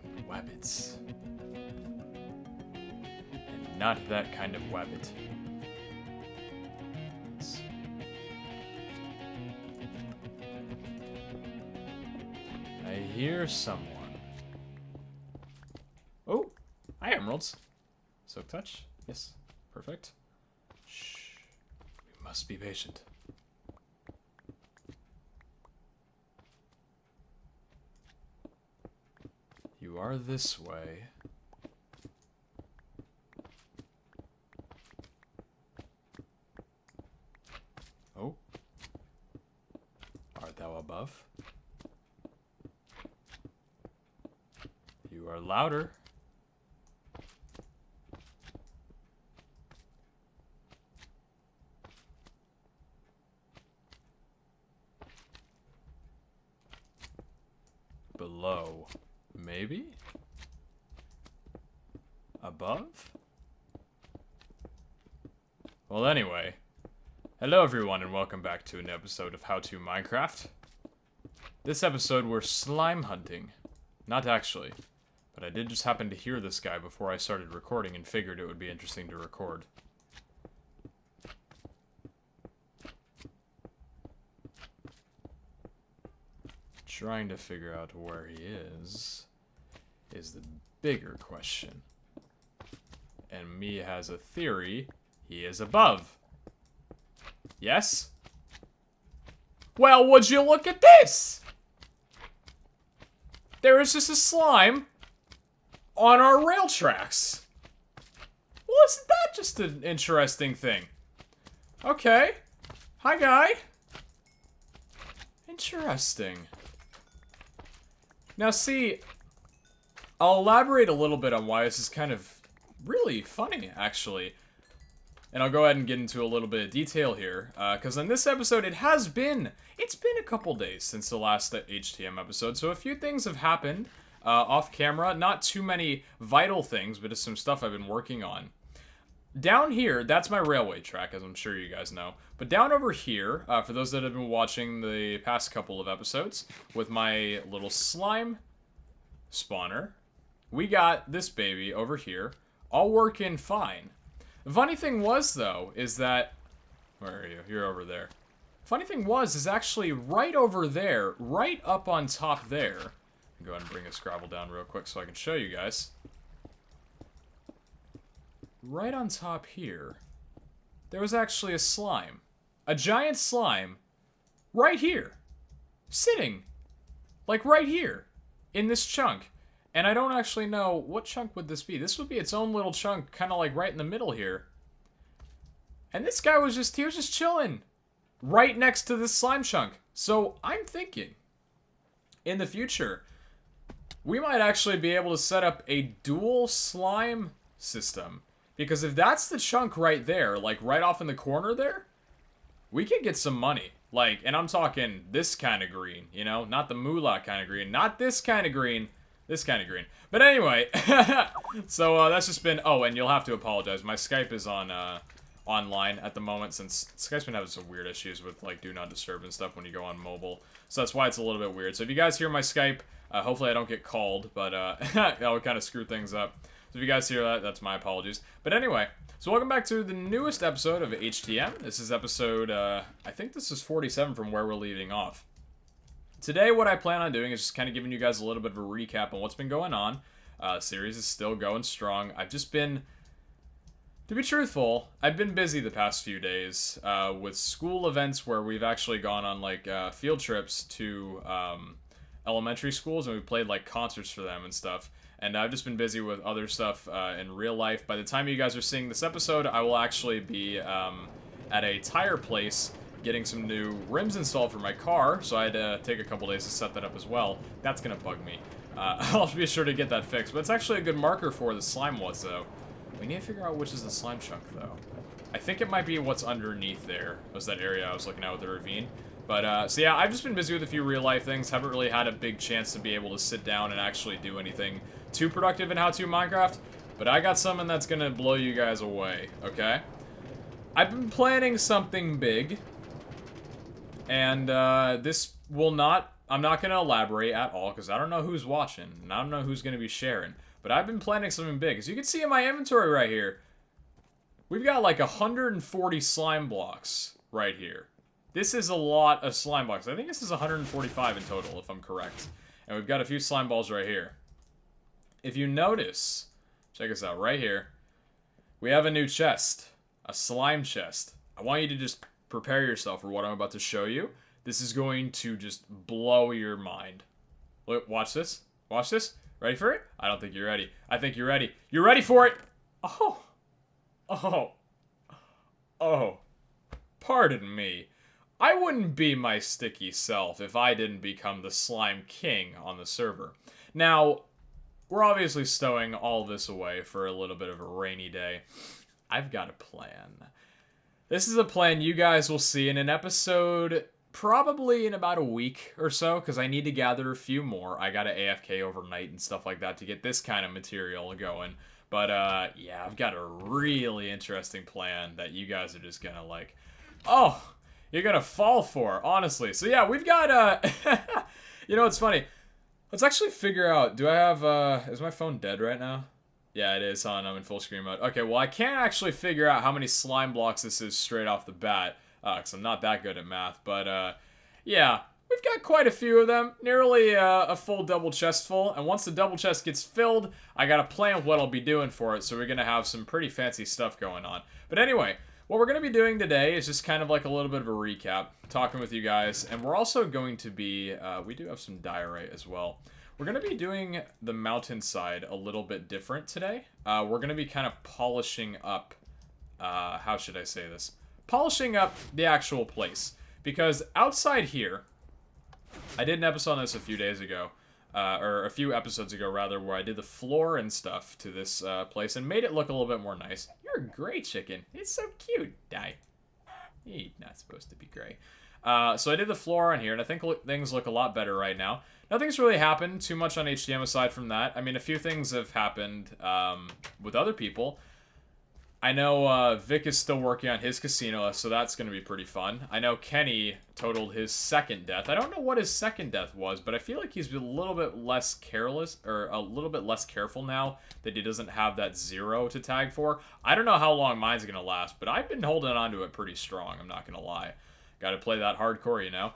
having wabbits. And not that kind of wabbit. I hear someone. Oh! Hi, emeralds. Silk touch? Yes. Perfect. Shh. We must be patient. You are this way. Oh. Art thou above? You are louder. Below. Maybe? Above? Well, anyway. Hello, everyone, and welcome back to an episode of How To Minecraft. This episode, we're slime hunting. Not actually. But I did just happen to hear this guy before I started recording and figured it would be interesting to record. Trying to figure out where he is the bigger question. And me has a theory he is above. Yes? Well, would you look at this? There is just a slime on our rail tracks. Well, isn't that just an interesting thing? Okay. Hi, guy. Interesting. Now, see, I'll elaborate a little bit on why this is kind of really funny, actually. And I'll go ahead and get into a little bit of detail here. Because in this episode, it's been a couple days since the last HTM episode. So a few things have happened off camera. Not too many vital things, but just some stuff I've been working on. Down here, that's my railway track, as I'm sure you guys know. But down over here, for those that have been watching the past couple of episodes, with my little slime spawner, we got this baby over here, all working fine. The funny thing was, though, is that... Where are you? You're over there. Funny thing was, is actually right over there, right up on top there. Go ahead and bring this gravel down real quick so I can show you guys. Right on top here, there was actually a slime. A giant slime right here. Sitting. Like right here. In this chunk. And I don't actually know, what chunk would this be? This would be its own little chunk, kind of like right in the middle here. And this guy was just, he was just chilling. Right next to this slime chunk. So I'm thinking, in the future, we might actually be able to set up a dual slime system. Because if that's the chunk right there, like right off in the corner there, we could get some money. Like, and I'm talking this kind of green, you know? Not the moolah kind of green. Not this kind of green. This kind of green. But anyway, so that's just been... Oh, and you'll have to apologize. My Skype is on online at the moment, since Skype's been having some weird issues with, like, do not disturb and stuff when you go on mobile. So that's why it's a little bit weird. So if you guys hear my Skype, hopefully I don't get called, but that would kind of screw things up. So if you guys hear that, that's my apologies. But anyway, so welcome back to the newest episode of HTM. This is episode, I think this is 47 from where we're leaving off. Today, what I plan on doing is just kind of giving you guys a little bit of a recap on what's been going on. Series is still going strong. I've just been, to be truthful, I've been busy the past few days with school events where we've actually gone on, like, field trips to elementary schools, and we played, like, concerts for them and stuff. And I've just been busy with other stuff in real life. By the time you guys are seeing this episode, I will actually be at a tire place getting some new rims installed for my car. So I had to take a couple days to set that up as well. That's going to bug me. I'll be sure to get that fixed. But it's actually a good marker for the slime was, though. We need to figure out which is the slime chunk, though. I think it might be what's underneath there. Was that area I was looking at with the ravine. But, so yeah, I've just been busy with a few real-life things. Haven't really had a big chance to be able to sit down and actually do anything too productive in How To Minecraft. But I got something that's gonna blow you guys away, okay? I've been planning something big. And, this will not I'm not going to elaborate at all because I don't know who's watching and I don't know who's going to be sharing. But I've been planning something big. As you can see in my inventory right here, we've got like 140 slime blocks right here. This is a lot of slime blocks. I think this is 145 in total, if I'm correct. And we've got a few slime balls right here. If you notice, check us out right here. We have a new chest. A slime chest. I want you to just prepare yourself for what I'm about to show you. This is going to just blow your mind. Look, watch this. Watch this. Ready for it? I don't think you're ready. I think you're ready. You're ready for it! Oh. Oh. Oh. Pardon me. I wouldn't be my sticky self if I didn't become the slime king on the server. Now, we're obviously stowing all this away for a little bit of a rainy day. I've got a plan. This is a plan you guys will see in an episode probably in about a week or so, because I need to gather a few more. I gotta AFK overnight and stuff like that to get this kind of material going. But, yeah, I've got a really interesting plan that you guys are just gonna like, oh, you're gonna fall for, honestly. So, yeah, we've got, you know, it's funny. Let's actually figure out, do I have, is my phone dead right now? Yeah, it is on. I'm in full screen mode. Okay, well, I can't actually figure out how many slime blocks this is straight off the bat, because I'm not that good at math. But, yeah, we've got quite a few of them. Nearly a full double chest full. And once the double chest gets filled, I got a plan what I'll be doing for it. So we're going to have some pretty fancy stuff going on. But anyway, what we're going to be doing today is just kind of like a little bit of a recap, talking with you guys. And we're also going to be, we do have some diorite as well. We're going to be doing the mountainside a little bit different today. We're going to be kind of polishing up, how should I say this? Polishing up the actual place. Because outside here, I did an episode on this a few days ago, or a few episodes ago rather, where I did the floor and stuff to this place and made it look a little bit more nice. You're a gray chicken. It's so cute. Die. You're not supposed to be gray. So I did the floor on here, and I think things look a lot better right now. Nothing's really happened too much on HDM aside from that. I mean, a few things have happened with other people. I know Vic is still working on his casino, so that's going to be pretty fun. I know Kenny totaled his second death. I don't know what his second death was, but I feel like he's a little bit less careless, or a little bit less careful now that he doesn't have that 0 to tag for. I don't know how long mine's going to last, but I've been holding on to it pretty strong, I'm not going to lie. Got to play that hardcore, you know.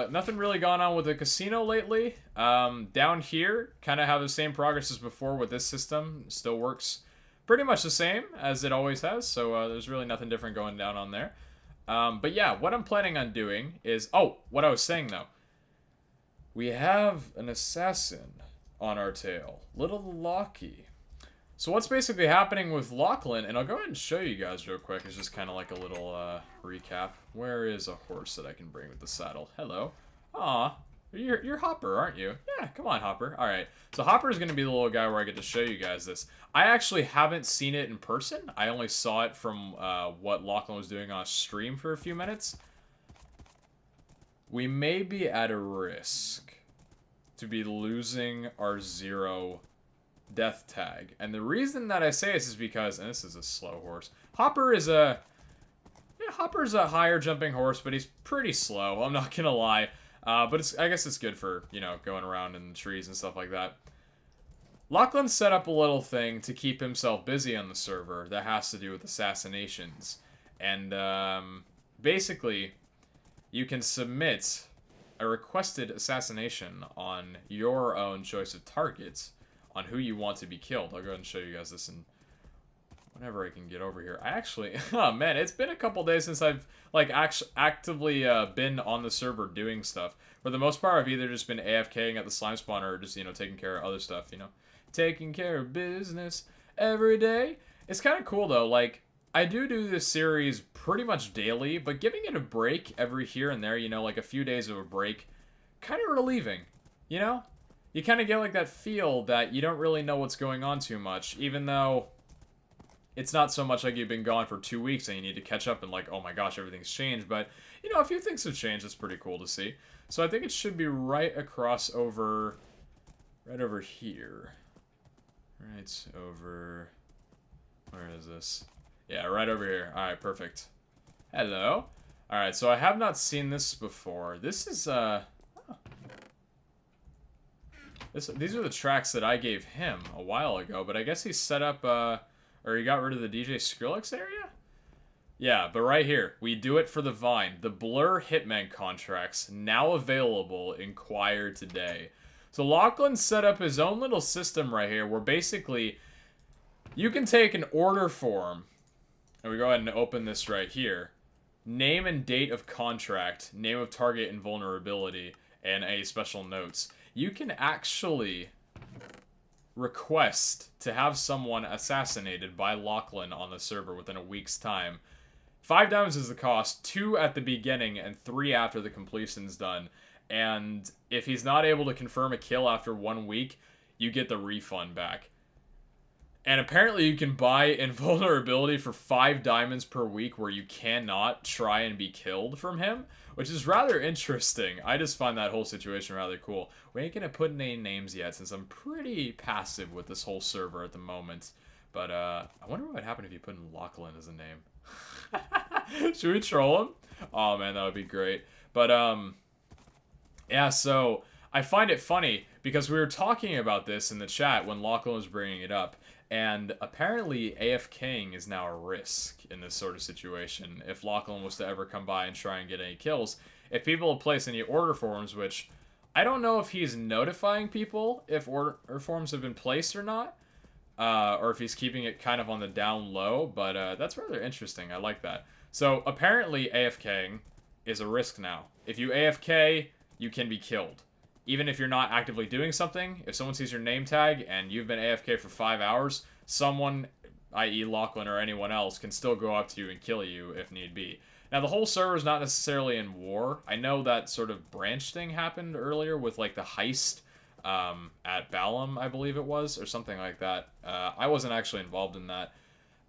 Nothing really gone on with the casino lately. Down here, kind of have the same progress as before with this system. Still works pretty much the same as it always has, so there's really nothing different going down on there. But yeah, what I'm planning on doing is... Oh, what I was saying, though. We have an assassin on our tail. Little Lockie. So what's basically happening with Lachlan, and I'll go ahead and show you guys real quick. It's just kind of like a little recap. Where is a horse that I can bring with the saddle? Hello. Aw. You're Hopper, aren't you? Yeah, come on, Hopper. Alright, so Hopper is going to be the little guy where I get to show you guys this. I actually haven't seen it in person. I only saw it from what Lachlan was doing on stream for a few minutes. We may be at a risk to be losing our 0 death tag. And the reason that I say this is because, and this is a slow horse, Hopper's a higher jumping horse, but he's pretty slow, I'm not going to lie. But I guess it's good for, you know, going around in the trees and stuff like that. Lachlan set up a little thing to keep himself busy on the server that has to do with assassinations. And basically, you can submit a requested assassination on your own choice of targets on who you want to be killed. I'll go ahead and show you guys this in whenever I can get over here. I actually, oh man, it's been a couple days since I've like actively been on the server doing stuff. For the most part, I've either just been AFKing at the slime spawner or just, you know, taking care of other stuff, you know. Taking care of business every day. It's kind of cool though, like, I do this series pretty much daily, but giving it a break every here and there, you know, like a few days of a break, kind of relieving, you know? You kind of get like that feel that you don't really know what's going on too much, even though it's not so much like you've been gone for 2 weeks and you need to catch up and like, oh my gosh, everything's changed. But, you know, a few things have changed. It's pretty cool to see. So I think it should be right across over, right over here. Right over, where is this? Yeah, right over here. All right, perfect. Hello. All right, so I have not seen this before. This is, These are the tracks that I gave him a while ago, but I guess he set up, or he got rid of the DJ Skrillex area? Yeah, but right here, we do it for the Vine. The Blur Hitman contracts, now available, inquire today. So Lachlan set up his own little system right here, where basically, you can take an order form, and we go ahead and open this right here. Name and date of contract, name of target and vulnerability, and any special notes. You can actually request to have someone assassinated by Lachlan on the server within a week's time. 5 diamonds is the cost, 2 at the beginning, and 3 after the completion's done. And if he's not able to confirm a kill after 1 week, you get the refund back. And apparently you can buy invulnerability for 5 diamonds per week where you cannot try and be killed from him, which is rather interesting. I just find that whole situation rather cool. We ain't gonna put any names yet since I'm pretty passive with this whole server at the moment. But I wonder what would happen if you put in Lachlan as a name. Should we troll him? Oh man, that would be great. But yeah, so I find it funny because we were talking about this in the chat when Lachlan was bringing it up. And apparently AFKing is now a risk in this sort of situation. If Lachlan was to ever come by and try and get any kills, if people have placed any order forms, which I don't know if he's notifying people if order forms have been placed or not, or if he's keeping it kind of on the down low, but that's rather interesting. I like that. So apparently AFKing is a risk now. If you AFK, you can be killed. Even if you're not actively doing something, if someone sees your name tag and you've been AFK for 5 hours, someone, i.e. Lachlan or anyone else, can still go up to you and kill you if need be. Now, the whole server is not necessarily in war. I know that sort of branch thing happened earlier with, like, the heist at Balam, I believe it was, or something like that. I wasn't actually involved in that.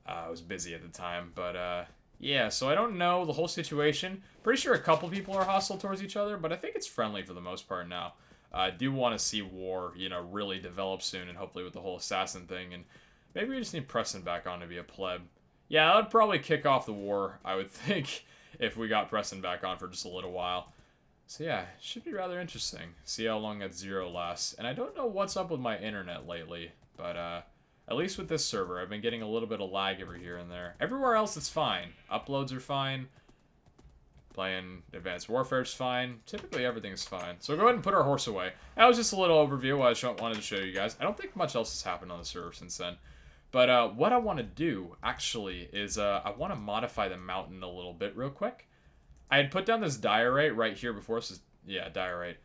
I was busy at the time, but yeah, so I don't know the whole situation. Pretty sure a couple people are hostile towards each other, but I think it's friendly for the most part now. I do want to see war, you know, really develop soon, and hopefully with the whole assassin thing, and maybe we just need Preston back on to be a pleb. Yeah, that would probably kick off the war, I would think, if we got Preston back on for just a little while. So yeah, it should be rather interesting. See how long that 0 lasts. And I don't know what's up with my internet lately, but at least with this server, I've been getting a little bit of lag every here and there. Everywhere else, it's fine. Uploads are fine. Playing Advanced Warfare is fine. Typically, everything is fine. So go ahead and put our horse away. That was just a little overview I just wanted to show you guys. I don't think much else has happened on the server since then. But what I want to do, actually, is I want to modify the mountain a little bit real quick. I had put down this diorite right here before. This is, yeah, diorite.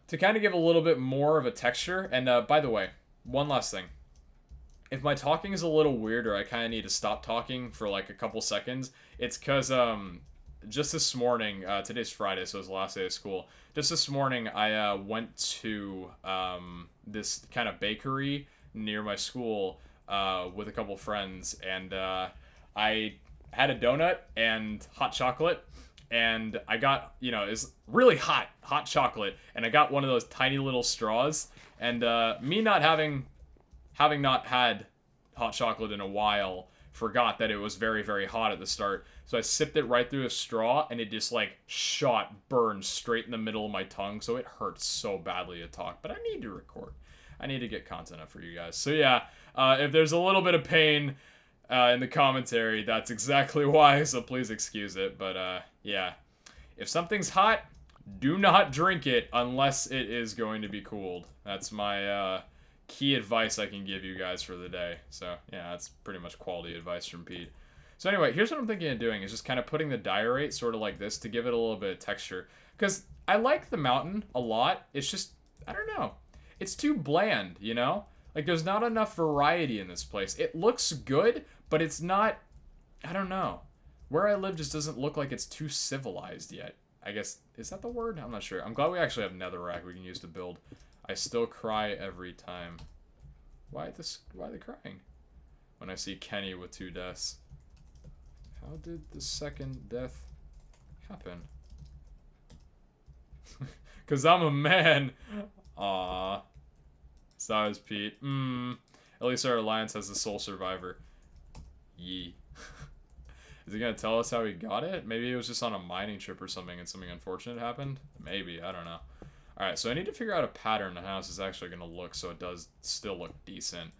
To kind of give a little bit more of a texture. And by the way, one last thing. If my talking is a little weird or I kind of need to stop talking for like a couple seconds, it's because just this morning, today's Friday, so it's the last day of school. Just this morning, I went to this kind of bakery near my school with a couple friends, and I had a donut and hot chocolate, and I got, you know, it's really hot chocolate, and I got one of those tiny little straws, and me not having not had hot chocolate in a while, forgot that it was very, very hot at the start. So I sipped it right through a straw, and it just, like, burned straight in the middle of my tongue, so it hurts so badly to talk. But I need to record. I need to get content up for you guys. So yeah, if there's a little bit of pain in the commentary, that's exactly why, so please excuse it. But yeah, if something's hot, do not drink it unless it is going to be cooled. That's my key advice I can give you guys for the day. So yeah, that's pretty much quality advice from Pete. So anyway, here's what I'm thinking of doing, is just kind of putting the diorite sort of like this to give it a little bit of texture. Because I like the mountain a lot, it's just, I don't know, it's too bland, you know? Like, there's not enough variety in this place. It looks good, but it's not, I don't know. Where I live just doesn't look like it's too civilized yet. I guess, is that the word? I'm not sure. I'm glad we actually have netherrack we can use to build. I still cry every time. Why are they crying? When I see Kenny with 2 deaths. How did the second death happen? Cause I'm a man. Aww. Size Pete. At least our alliance has the sole survivor. Yee. Is he gonna tell us how he got it? Maybe it was just on a mining trip or something and something unfortunate happened? Maybe, I don't know. Alright, so I need to figure out a pattern the house is actually going to look so it does still look decent.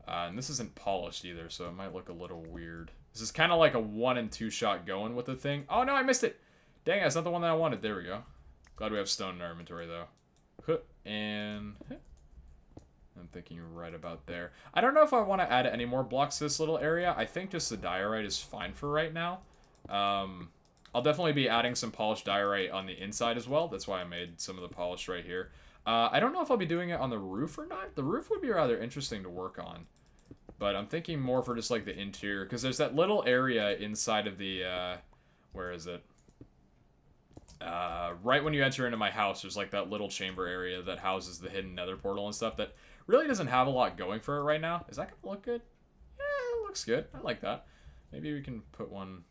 And this isn't polished either, so it might look a little weird. This is kind of like a 1 and 2 shot going with the thing. Oh no, I missed it! Dang, that's not the one that I wanted. There we go. Glad we have stone in our inventory, though. And I'm thinking right about there. I don't know if I want to add any more blocks to this little area. I think just the diorite is fine for right now. I'll definitely be adding some polished diorite on the inside as well. That's why I made some of the polish right here. I don't know if I'll be doing it on the roof or not. The roof would be rather interesting to work on. But I'm thinking more for just like the interior. Because there's that little area inside of the, where is it? Right when you enter into my house, there's like that little chamber area that houses the hidden nether portal and stuff that really doesn't have a lot going for it right now. Is that gonna look good? Yeah, it looks good. I like that. Maybe we can put one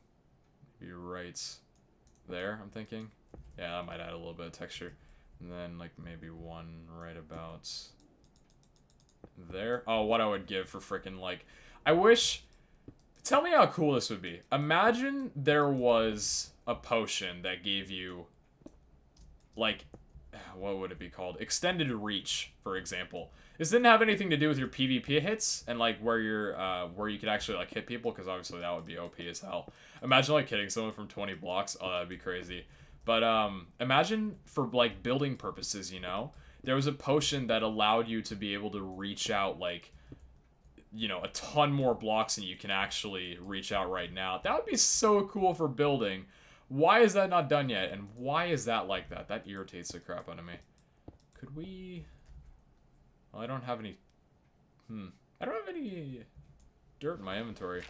maybe right there, I'm thinking. Yeah, that might add a little bit of texture. And then like maybe one right about there. Oh, what I would give for freaking like... I wish... Tell me how cool this would be. Imagine there was a potion that gave you, like, what would it be called? Extended reach, for example. This didn't have anything to do with your PvP hits and, like, where you could actually, like, hit people, because obviously that would be OP as hell. Imagine, like, hitting someone from 20 blocks. Oh, that'd be crazy. But, imagine for, like, building purposes, you know? There was a potion that allowed you to be able to reach out, like, you know, a ton more blocks than you can actually reach out right now. That would be so cool for building. Why is that not done yet? And why is that like that? That irritates the crap out of me. Could we... Well, I don't have any... I don't have any dirt in my inventory.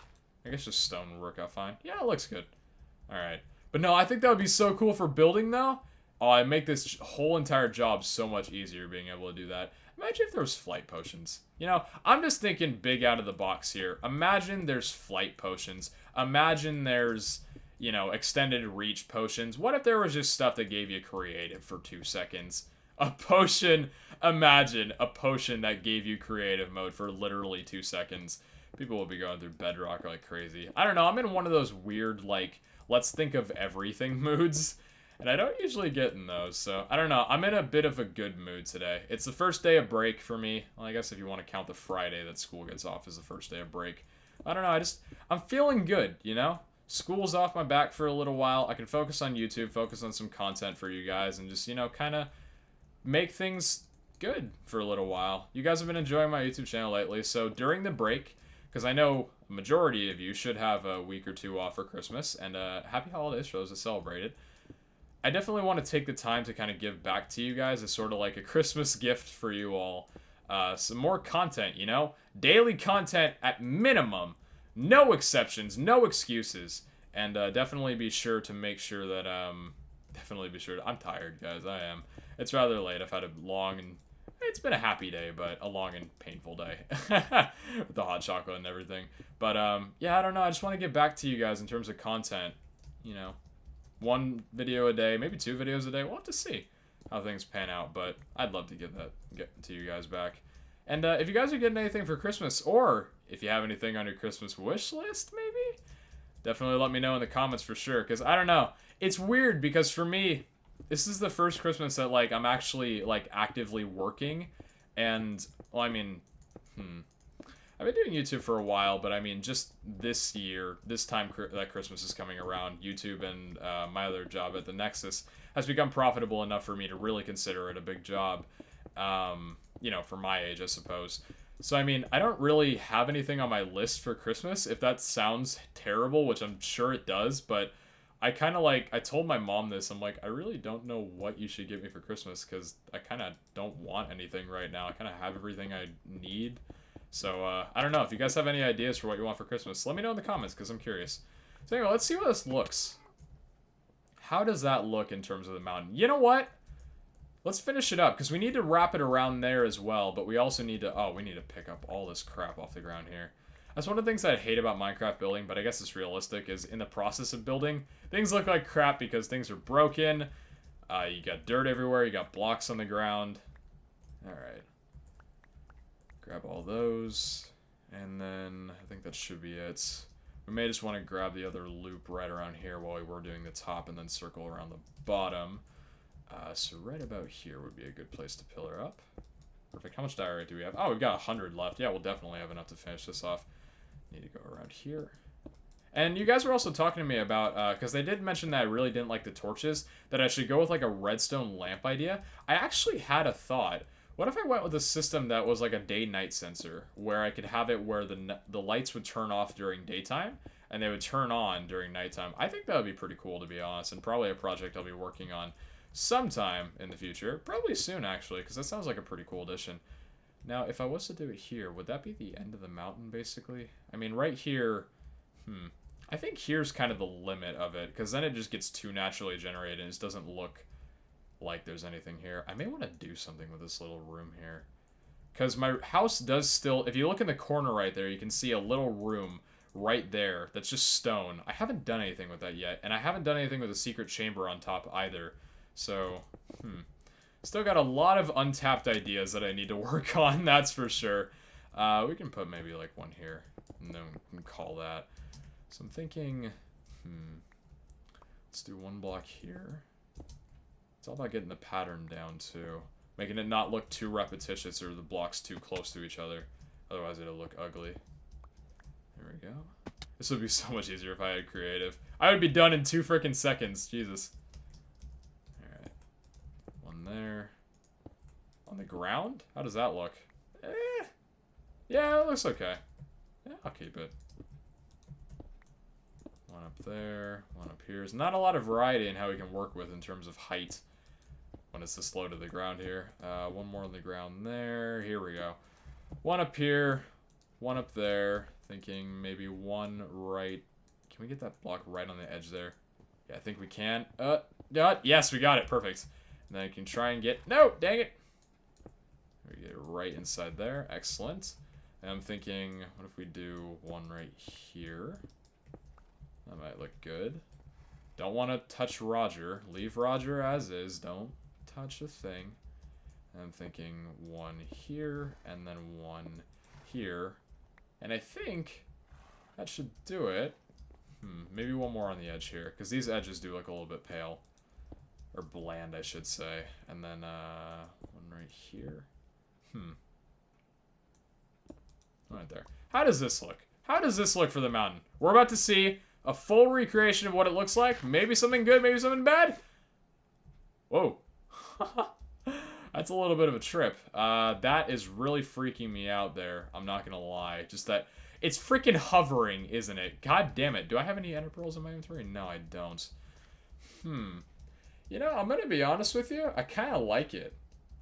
I guess just stone would work out fine. Yeah, it looks good. Alright. But no, I think that would be so cool for building, though. Oh, I'd make this whole entire job so much easier being able to do that. Imagine if there was flight potions. You know, I'm just thinking big out of the box here. Imagine there's flight potions. Imagine there's, you know, extended reach potions. What if there was just stuff that gave you creative for 2 seconds? A potion, imagine a potion that gave you creative mode for literally 2 seconds. People will be going through bedrock like crazy. I don't know, I'm in one of those weird, like, let's think of everything moods. And I don't usually get in those, so I don't know. I'm in a bit of a good mood today. It's the first day of break for me. Well, I guess if you want to count the Friday that school gets off as the first day of break. I don't know, I'm feeling good, you know? School's off my back for a little while. I can focus on YouTube, focus on some content for you guys, and just, you know, kind of make things good for a little while. You guys have been enjoying my YouTube channel lately, so during the break, because I know a majority of you should have a week or two off for Christmas, and happy holidays for those that celebrate it. I definitely want to take the time to kind of give back to you guys as sort of like a Christmas gift for you all. Some more content, you know? Daily content at minimum. No exceptions, no excuses. And definitely be sure to make sure that, I'm tired, guys, I am. It's rather late. I've had a long and... It's been a happy day, but a long and painful day. With the hot chocolate and everything. But, yeah, I don't know. I just want to get back to you guys in terms of content, you know? 1 video a day, maybe 2 videos a day. We'll have to see how things pan out, but I'd love to get to you guys back. And if you guys are getting anything for Christmas, or if you have anything on your Christmas wish list, maybe, definitely let me know in the comments for sure, because I don't know. It's weird, because for me, this is the first Christmas that, like, I'm actually, like, actively working, and, well, I mean, I've been doing YouTube for a while, but I mean, just this year, this time that Christmas is coming around, YouTube and my other job at the Nexus has become profitable enough for me to really consider it a big job, you know, for my age, I suppose. So, I mean, I don't really have anything on my list for Christmas, if that sounds terrible, which I'm sure it does, but I kind of like, I told my mom this, I'm like, I really don't know what you should get me for Christmas, because I kind of don't want anything right now. I kind of have everything I need. So, I don't know. If you guys have any ideas for what you want for Christmas, let me know in the comments, because I'm curious. So anyway, let's see how this looks. How does that look in terms of the mountain? You know what? Let's finish it up, because we need to wrap it around there as well, but we also need to... Oh, we need to pick up all this crap off the ground here. That's one of the things that I hate about Minecraft building, but I guess it's realistic, is in the process of building, things look like crap because things are broken. You got dirt everywhere, you got blocks on the ground. Alright. Grab all those, and then I think that should be it. We may just want to grab the other loop right around here while we were doing the top, and then circle around the bottom. So right about here would be a good place to pillar up. Perfect. How much diorite do we have? Oh, we've got 100 left. Yeah, we'll definitely have enough to finish this off. Need to go around here. And you guys were also talking to me about, because they did mention that I really didn't like the torches, that I should go with like a redstone lamp idea. I actually had a thought. What if I went with a system that was like a day-night sensor, where I could have it where the lights would turn off during daytime, and they would turn on during nighttime? I think that would be pretty cool, to be honest, and probably a project I'll be working on sometime in the future. Probably soon, actually, because that sounds like a pretty cool addition. Now, if I was to do it here, would that be the end of the mountain, basically? I mean, right here, I think here's kind of the limit of it, because then it just gets too naturally generated, and it doesn't look like there's anything here. I may want to do something with this little room here, because my house does still, if you look in the corner right there, you can see a little room right there that's just stone. I haven't done anything with that yet, and I haven't done anything with a secret chamber on top either. So, still got a lot of untapped ideas that I need to work on, that's for sure. We can put maybe like one here, and then we can call that. So I'm thinking, let's do one block here. It's all about getting the pattern down too. Making it not look too repetitious or the blocks too close to each other. Otherwise it'll look ugly. There we go. This would be so much easier if I had creative. I would be done in 2 freaking seconds. Jesus. Alright. One there. On the ground? How does that look? Yeah, it looks okay. Yeah, I'll keep it. One up there, one up here. There's not a lot of variety in how we can work with in terms of height when it's this low to the ground here. One more on the ground there. Here we go. One up here, one up there. Thinking maybe one right. Can we get that block right on the edge there? Yeah, I think we can. Yes, we got it. Perfect. And then I can try and get... No, dang it. We get it right inside there. Excellent. And I'm thinking, what if we do one right here? That might look good. Don't want to touch Roger. Leave Roger as is. Don't touch a thing. And I'm thinking one here, and then one here. And I think that should do it. Maybe one more on the edge here, because these edges do look a little bit pale. Or bland, I should say. And then one right here. Right there. How does this look? How does this look for the mountain? We're about to see a full recreation of what it looks like. Maybe something good, maybe something bad. Whoa. That's a little bit of a trip. That is really freaking me out there. I'm not gonna lie. Just that it's freaking hovering, isn't it? God damn it. Do I have any ender pearls in my inventory? No, I don't. You know, I'm gonna be honest with you. I kind of like it.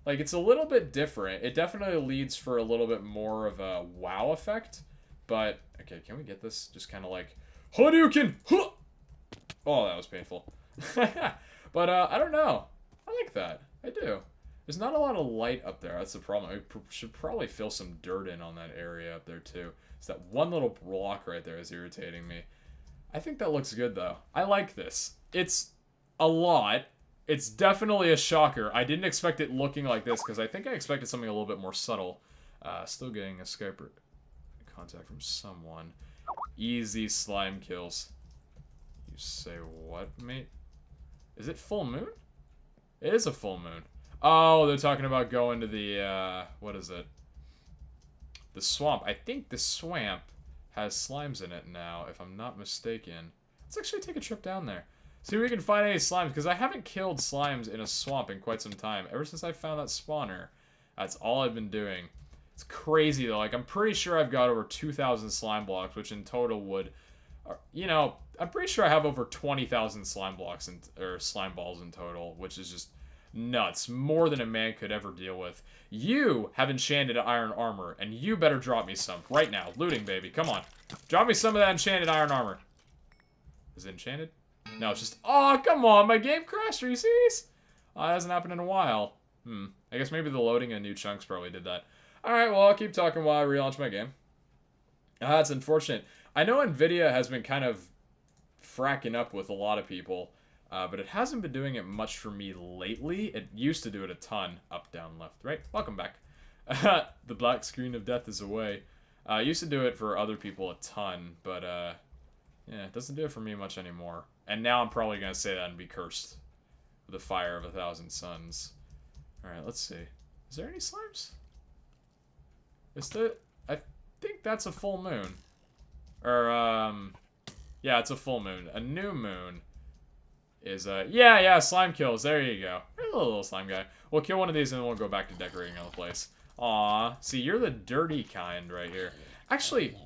Like, it's a little bit different. It definitely leads for a little bit more of a wow effect. But, okay, can we get this? Just kind of like, Hadouken! Huh! Oh, that was painful. But, I don't know. I like that. I do. There's not a lot of light up there. That's the problem. I should probably fill some dirt in on that area up there, too. It's that one little block right there is irritating me. I think that looks good, though. I like this. It's a lot. It's definitely a shocker. I didn't expect it looking like this, because I think I expected something a little bit more subtle. Still getting a Skype contact from someone. Easy slime kills. You say what, mate? Is it full moon? It is a full moon. Oh, they're talking about going to the, what is it? The swamp. I think the swamp has slimes in it now, if I'm not mistaken. Let's actually take a trip down there. See if we can find any slimes, because I haven't killed slimes in a swamp in quite some time. Ever since I found that spawner, that's all I've been doing. It's crazy, though. Like, I'm pretty sure I've got over 2,000 slime blocks, which in total would... You know, I'm pretty sure I have over 20,000 slime blocks, or slime balls in total, which is just nuts. More than a man could ever deal with. You have enchanted iron armor, and you better drop me some. Right now. Looting, baby. Come on. Drop me some of that enchanted iron armor. Is it enchanted? No, it's just... Oh, come on, my game crashed. Are you serious? That hasn't happened in a while. I guess maybe the loading of new chunks probably did that. Alright, well, I'll keep talking while I relaunch my game. That's unfortunate. I know Nvidia has been kind of fracking up with a lot of people, but it hasn't been doing it much for me lately. It used to do it a ton. Up, down, left, right. Welcome back. The black screen of death is away. I used to do it for other people a ton, but, yeah, it doesn't do it for me much anymore. And now I'm probably going to say that and be cursed. the fire of 1,000 suns. Alright, let's see. Is there any slimes? I think that's a full moon. Or, yeah, it's a full moon. A new moon is, yeah, slime kills. There you go. A little slime guy. We'll kill one of these and then we'll go back to decorating on the place. Aw, see, you're the dirty kind right here. Actually,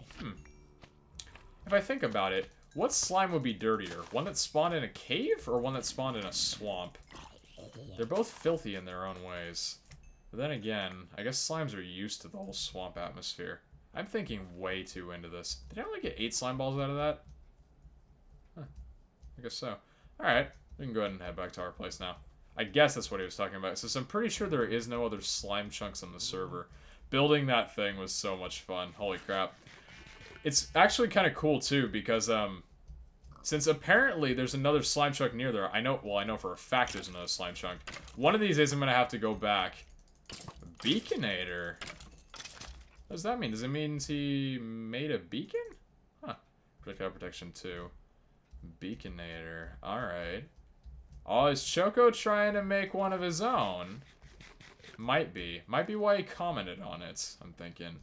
if I think about it, what slime would be dirtier? One that spawned in a cave or one that spawned in a swamp? They're both filthy in their own ways. But then again, I guess slimes are used to the whole swamp atmosphere. I'm thinking way too into this. Did I only get 8 slime balls out of that? Huh. I guess so. Alright, we can go ahead and head back to our place now. I guess that's what he was talking about. So I'm pretty sure there is no other slime chunks on the server. Building that thing was so much fun. Holy crap. It's actually kind of cool too because since apparently there's another slime chunk near there. I know for a fact there's another slime chunk. One of these days I'm going to have to go back. Beaconator. What does that mean? Does it mean he made a beacon? Huh. Projectile protection 2. Beaconator. Alright. Oh, is Choco trying to make one of his own? Might be. Might be why he commented on it, I'm thinking.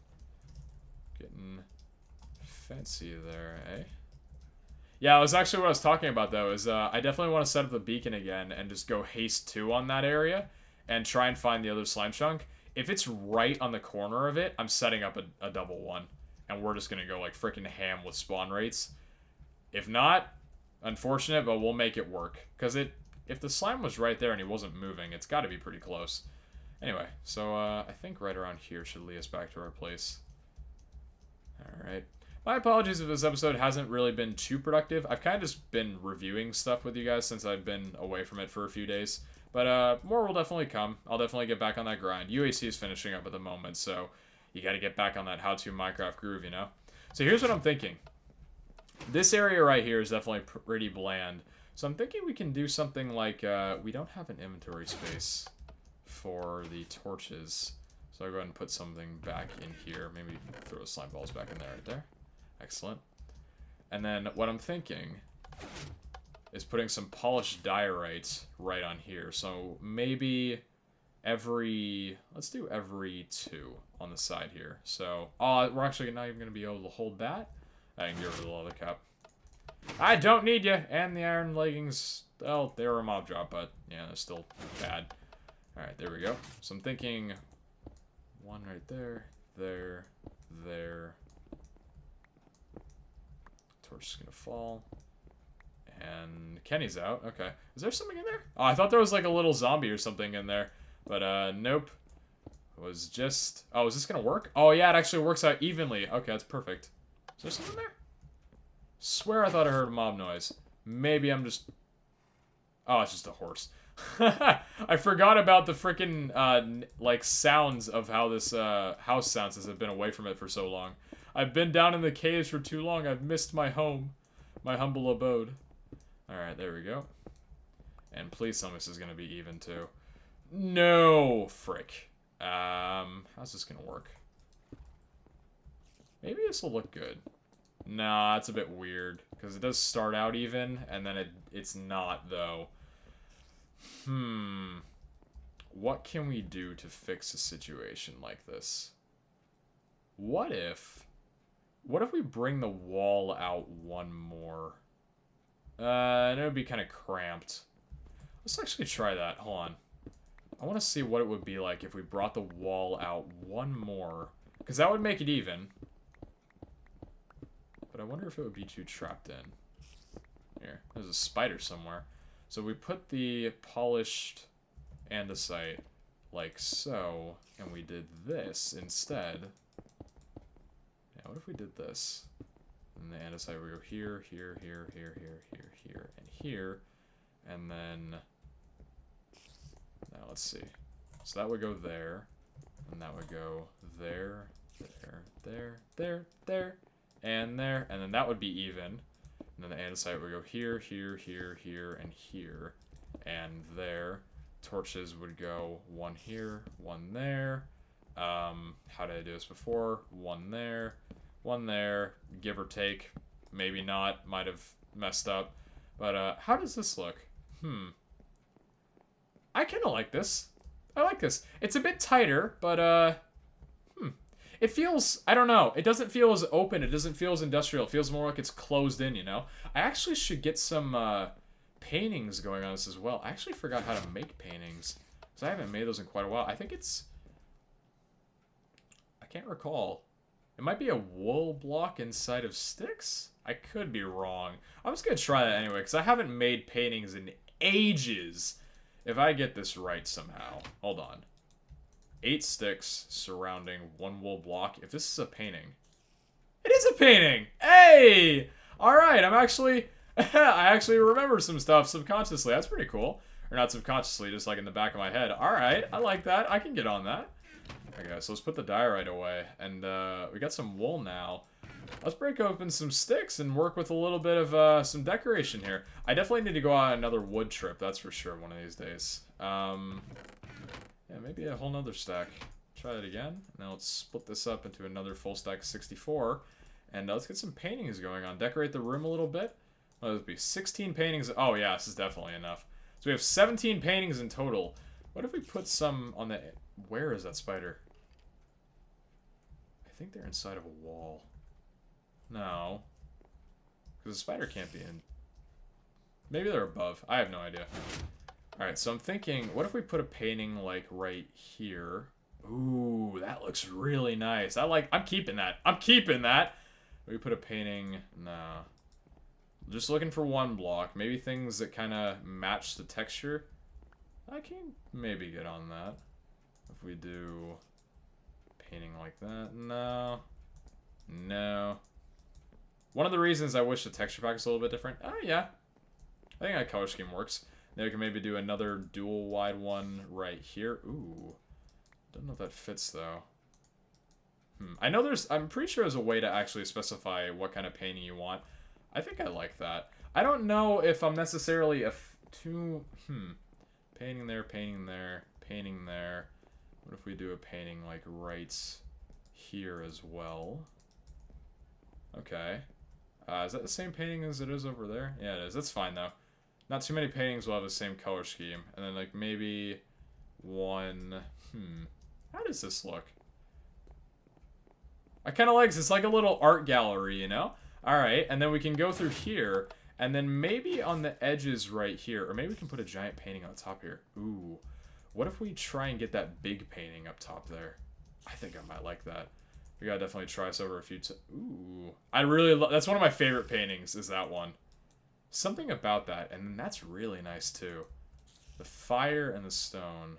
Getting fancy there, eh? Yeah, it was actually what I was talking about, though, is I definitely want to set up the beacon again and just go haste 2 on that area and try and find the other slime chunk. If it's right on the corner of it, I'm setting up a double one. And we're just going to go, like, freaking ham with spawn rates. If not, unfortunate, but we'll make it work. Because if the slime was right there and he wasn't moving, it's got to be pretty close. Anyway, so I think right around here should lead us back to our place. Alright. My apologies if this episode hasn't really been too productive. I've kind of just been reviewing stuff with you guys since I've been away from it for a few days. But more will definitely come. I'll definitely get back on that grind. UAC is finishing up at the moment, so you got to get back on that How To Minecraft groove, you know? So here's what I'm thinking. This area right here is definitely pretty bland. So I'm thinking we can do something like, we don't have an inventory space for the torches. So I'll go ahead and put something back in here. Maybe throw the slime balls back in there right there. Excellent. And then what I'm thinking is putting some polished diorite right on here. So maybe let's do every 2 on the side here. So, we're actually not even going to be able to hold that. I can get rid of the leather cap. I don't need you! And the iron leggings, well, they were a mob drop, but yeah, they're still bad. Alright, there we go. So I'm thinking one right there, there. Torch is gonna fall. And Kenny's out. Okay. Is there something in there? Oh, I thought there was like a little zombie or something in there. But, nope. It was just... Oh, is this gonna work? Oh, yeah, it actually works out evenly. Okay, that's perfect. Is there something there? Swear I thought I heard a mob noise. Maybe I'm just... Oh, it's just a horse. I forgot about the freaking, like, sounds of how this, house sounds since I've been away from it for so long. I've been down in the caves for too long. I've missed my home. My humble abode. Alright, there we go. And please tell me this is going to be even, too. No! Frick. How's this going to work? Maybe this will look good. Nah, it's a bit weird. Because it does start out even, and then it's not, though. What can we do to fix a situation like this? What if we bring the wall out one more? And it would be kind of cramped. Let's actually try that. Hold on. I want to see what it would be like if we brought the wall out one more. Because that would make it even. But I wonder if it would be too trapped in. Here, there's a spider somewhere. So we put the polished andesite like so, and we did this instead. Yeah, what if we did this? And the andesite would go here, here, here, here, here, here, here, and here. And then, now let's see. So that would go there, and that would go there, there, and there, and then that would be even. And then the andesite would go here, here, here, here, and here, and there. Torches would go one here, one there. How did I do this before? One there, give or take. Maybe not, might have messed up. But, how does this look? I kind of like this. I like this. It's a bit tighter, but, it feels, I don't know. It doesn't feel as open. It doesn't feel as industrial. It feels more like it's closed in, you know? I actually should get some, paintings going on this as well. I actually forgot how to make paintings. Because I haven't made those in quite a while. I think it's... I can't recall. It might be a wool block inside of sticks? I could be wrong. I'm just going to try that anyway, because I haven't made paintings in ages. If I get this right somehow. Hold on. 8 sticks surrounding 1 wool block. If this is a painting... It is a painting! Hey! Alright, I'm actually... I actually remember some stuff subconsciously. That's pretty cool. Or not subconsciously, just like in the back of my head. Alright, I like that. I can get on that. Okay, so let's put the diorite away. And we got some wool now. Let's break open some sticks and work with a little bit of some decoration here. I definitely need to go on another wood trip, that's for sure, one of these days. Yeah, maybe a whole nother stack. Try it again. Now let's split this up into another full stack of 64. And let's get some paintings going on. Decorate the room a little bit. What would it be? 16 paintings. Oh, yeah, this is definitely enough. So we have 17 paintings in total. What if we put some on the... Where is that spider? I think they're inside of a wall. No. Because the spider can't be in... Maybe they're above. I have no idea. Alright, so I'm thinking, what if we put a painting, like, right here? Ooh, that looks really nice. I'm keeping that. I'm keeping that! We put a painting... Nah. Just looking for 1 block. Maybe things that kind of match the texture. I can maybe get on that. If we do painting like that. No. No. One of the reasons I wish the texture pack was a little bit different. Oh, yeah. I think that color scheme works. Then we can maybe do another dual wide one right here. Ooh. Don't know if that fits, though. I know I'm pretty sure there's a way to actually specify what kind of painting you want. I think I like that. I don't know if I'm necessarily painting there, painting there, painting there. What if we do a painting, like, right here as well? Okay. Is that the same painting as it is over there? Yeah, it is. That's fine, though. Not too many paintings will have the same color scheme. And then, like, maybe one... How does this look? I kind of like this. It's like a little art gallery, you know? Alright, and then we can go through here, and then maybe on the edges right here, or maybe we can put a giant painting on the top here. Ooh. What if we try and get that big painting up top there? I think I might like that. We gotta definitely try this over a few times. Ooh. I really love... That's one of my favorite paintings, is that one. Something about that, and then that's really nice, too. The fire and the stone.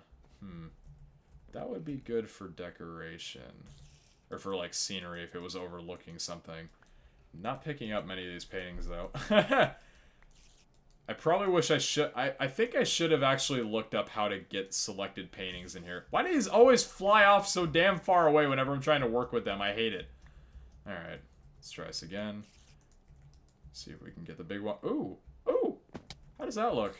That would be good for decoration. Or for, like, scenery if it was overlooking something. Not picking up many of these paintings, though. I probably wish I should... I think I should have actually looked up how to get selected paintings in here. Why do these always fly off so damn far away whenever I'm trying to work with them? I hate it. Alright. Let's try this again. See if we can get the big one. Ooh! Ooh! How does that look?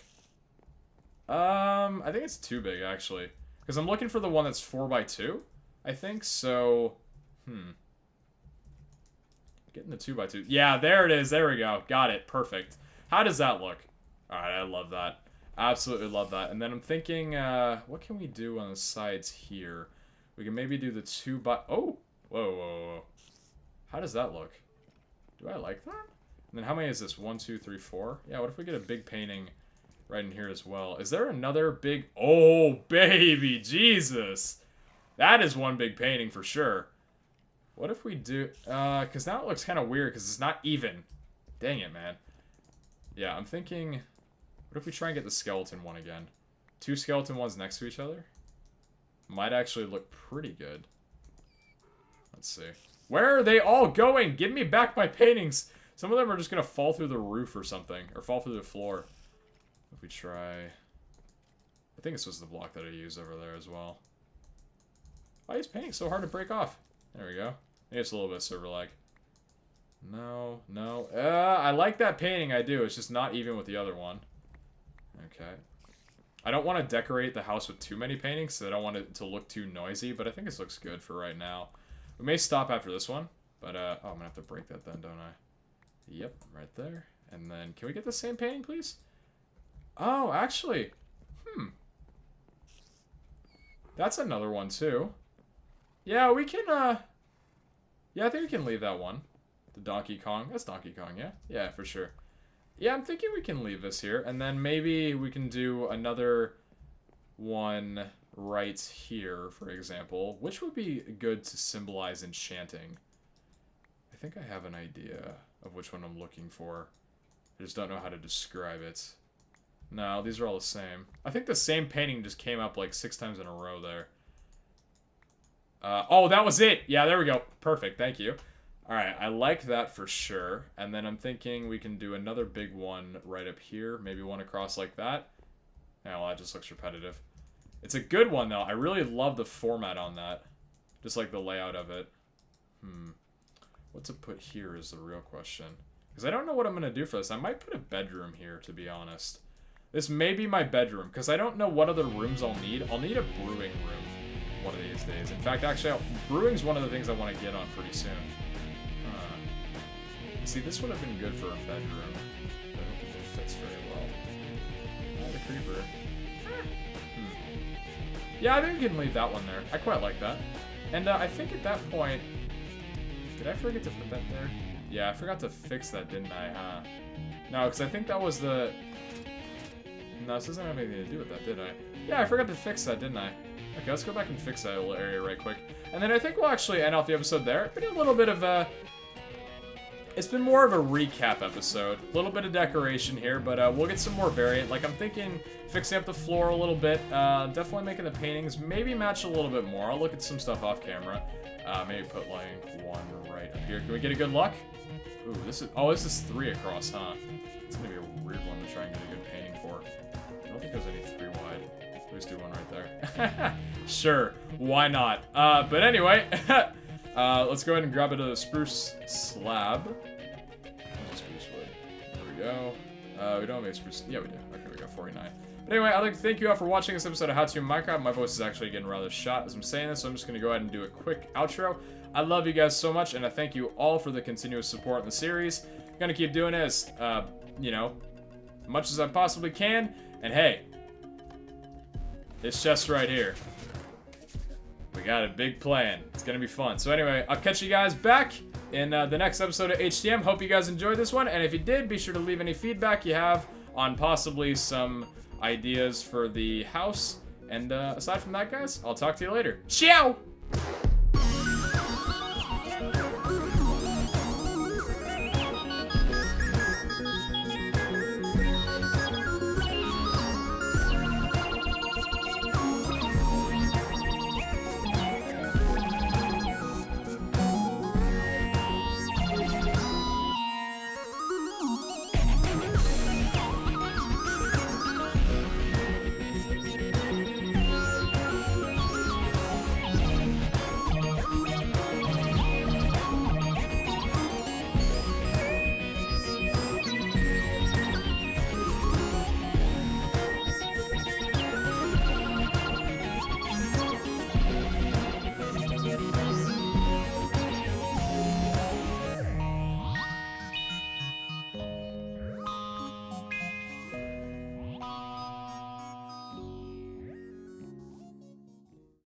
I think it's too big, actually. Because I'm looking for the one that's 4x2, I think, so... Getting the 2x2. Yeah, there it is. There we go. Got it. Perfect. How does that look? Alright, I love that. Absolutely love that. And then I'm thinking, what can we do on the sides here? We can maybe do the 2x... Oh! Whoa, whoa, whoa. How does that look? Do I like that? And then how many is this? 1, 2, 3, 4? Yeah, what if we get a big painting right in here as well? Is there another big... Oh, baby! Jesus! That is one big painting for sure. What if we do... because now it looks kind of weird because it's not even. Dang it, man. Yeah, I'm thinking... What if we try and get the skeleton one again? 2 skeleton ones next to each other? Might actually look pretty good. Let's see. Where are they all going? Give me back my paintings! Some of them are just going to fall through the roof or something. Or fall through the floor. If we try... I think this was the block that I used over there as well. Why is painting so hard to break off? There we go. Maybe it's a little bit server lag. No, no. I like that painting, I do. It's just not even with the other one. Okay. I don't want to decorate the house with too many paintings, so I don't want it to look too noisy, but I think this looks good for right now. We may stop after this one, but, oh, I'm gonna have to break that then, don't I? Yep, right there. And then, can we get the same painting, please? Oh, actually, That's another one, too. Yeah, we can, yeah, I think we can leave that one. The Donkey Kong. That's Donkey Kong, yeah? Yeah, for sure. Yeah, I'm thinking we can leave this here. And then maybe we can do another one right here, for example. Which would be good to symbolize enchanting? I think I have an idea of which one I'm looking for. I just don't know how to describe it. No, these are all the same. I think the same painting just came up like 6 times in a row there. Oh, that was it! Yeah, there we go. Perfect, thank you. Alright, I like that for sure. And then I'm thinking we can do another big one right up here. Maybe one across like that. Yeah, well, that just looks repetitive. It's a good one, though. I really love the format on that. Just like the layout of it. What to put here is the real question. Because I don't know what I'm going to do for this. I might put a bedroom here, to be honest. This may be my bedroom, because I don't know what other rooms I'll need. I'll need a brewing room one of these days. In fact, actually, brewing's one of the things I want to get on pretty soon. See, this would have been good for a bedroom. But I don't think it fits very well. Oh, the creeper. Yeah, I think we can leave that one there. I quite like that. And I think at that point... Did I forget to put that there? Yeah, I forgot to fix that, didn't I? No, because I think that was the... No, this doesn't have anything to do with that, did I? Yeah, I forgot to fix that, didn't I? Okay, let's go back and fix that little area right quick. And then I think we'll actually end off the episode there. But a little bit of a... It's been more of a recap episode. A little bit of decoration here, but we'll get some more variant. Like, I'm thinking fixing up the floor a little bit. Definitely making the paintings maybe match a little bit more. I'll look at some stuff off camera. Maybe put, like, one right up here. Can we get a good luck? Ooh, this is... Oh, this is 3 across, huh? It's gonna be a weird one to try and get a good painting for. I don't think there's any 3 wide. Let's do one right there. Sure, why not? But anyway... let's go ahead and grab it a spruce slab. Spruce wood. There we go. We don't have a spruce. Yeah, we do. Okay, we got 49. But anyway, I'd like to thank you all for watching this episode of How To Minecraft. My voice is actually getting rather shot as I'm saying this, so I'm just going to go ahead and do a quick outro. I love you guys so much, and I thank you all for the continuous support in the series. I'm going to keep doing this, you know, much as I possibly can. And hey, this chest right here. We got a big plan. It's gonna be fun. So anyway, I'll catch you guys back in the next episode of HTM. Hope you guys enjoyed this one. And if you did, be sure to leave any feedback you have on possibly some ideas for the house. And aside from that, guys, I'll talk to you later. Ciao!